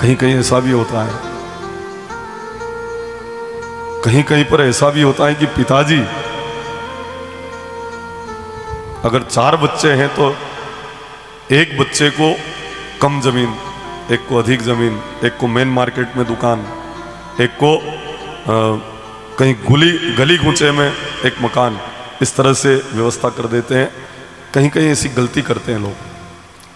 कहीं कहीं ऐसा भी होता है, कहीं कहीं पर ऐसा भी होता है कि पिताजी अगर 4 बच्चे हैं तो एक बच्चे को कम जमीन, एक को अधिक जमीन, एक को मेन मार्केट में दुकान, एक को कहीं गली कूचे में एक मकान, इस तरह से व्यवस्था कर देते हैं। कहीं कहीं ऐसी गलती करते हैं लोग।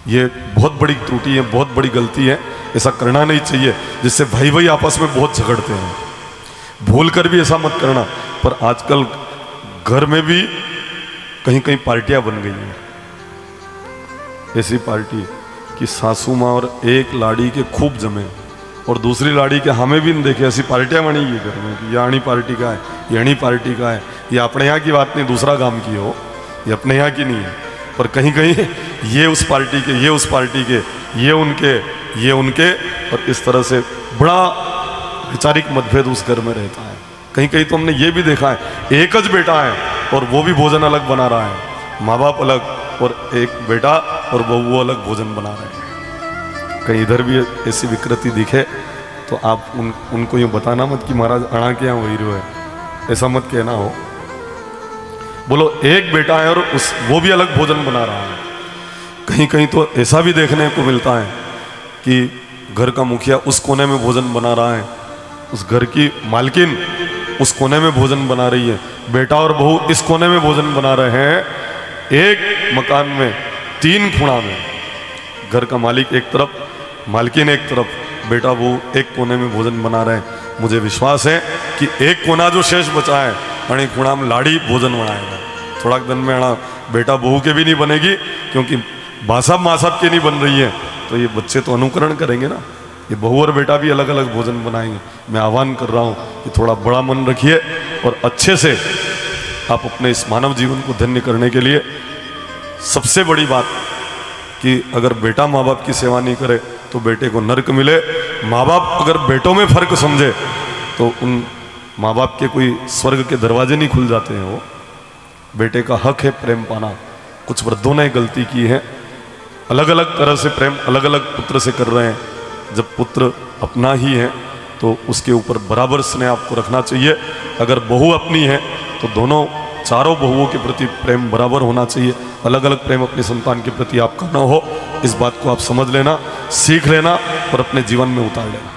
ये बहुत बड़ी त्रुटि है, बहुत बड़ी गलती है। ऐसा करना नहीं चाहिए, जिससे भाई भाई आपस में बहुत झगड़ते हैं। भूल कर भी ऐसा मत करना। पर आजकल घर में भी कहीं कहीं पार्टियां बन गई हैं, ऐसी पार्टी कि सासू माँ और एक लाड़ी के खूब जमे और दूसरी लाड़ी के हमें भी नहीं देखे। ऐसी पार्टियां बनी है घर में कि यानी पार्टी का है, यानी पार्टी का है। ये अपने यहाँ की बात नहीं, दूसरा काम की हो, ये अपने यहाँ की नहीं है। पर कहीं कहीं ये उस पार्टी के, ये उस पार्टी के, ये उनके और इस तरह से बड़ा वैचारिक मतभेद उस घर में रहता है। कहीं कहीं तो हमने ये भी देखा है, एक ज बेटा है और वो भी भोजन अलग बना रहा है, माँ बाप अलग और एक बेटा और वो अलग भोजन बना रहे हैं। कहीं इधर भी ऐसी विकृति दिखे तो आप उनको यूँ बताना मत कि महाराज अणा के यहाँ वही रो है, ऐसा मत कहना हो। बोलो एक बेटा है और वो भी अलग भोजन बना रहा है। कहीं कहीं तो ऐसा भी देखने को मिलता है कि घर का मुखिया उस कोने में भोजन बना रहा है, उस घर की मालकिन उस कोने में भोजन बना रही है, बेटा और बहू इस कोने में भोजन बना रहे हैं। एक मकान में 3 खूणा में, घर का मालिक एक तरफ, मालकिन एक तरफ, बेटा बहू एक कोने में भोजन बना रहे हैं। मुझे विश्वास है कि एक कोना जो शेष बचा है अणे खूणा में लाड़ी भोजन बनाएगा। थोड़ा दिन में अणा बेटा बहू के भी नहीं बनेगी, क्योंकि बासाब माँ साहब की नहीं बन रही है, तो ये बच्चे तो अनुकरण करेंगे ना। ये बहू और बेटा भी अलग अलग भोजन बनाएंगे। मैं आह्वान कर रहा हूँ कि थोड़ा बड़ा मन रखिए और अच्छे से आप अपने इस मानव जीवन को धन्य करने के लिए, सबसे बड़ी बात कि अगर बेटा माँ बाप की सेवा नहीं करे तो बेटे को नरक मिले। माँ बाप अगर बेटों में फर्क समझे तो उन माँ बाप के कोई स्वर्ग के दरवाजे नहीं खुल जाते हैं। वो बेटे का हक है प्रेम पाना। कुछ वृद्धों ने गलती की है, अलग अलग तरह से प्रेम अलग अलग पुत्र से कर रहे हैं। जब पुत्र अपना ही है तो उसके ऊपर बराबर स्नेह आपको रखना चाहिए। अगर बहू अपनी है तो दोनों चारों बहुओं के प्रति प्रेम बराबर होना चाहिए। अलग अलग प्रेम अपने संतान के प्रति आपका न हो, इस बात को आप समझ लेना, सीख लेना और अपने जीवन में उतार लेना।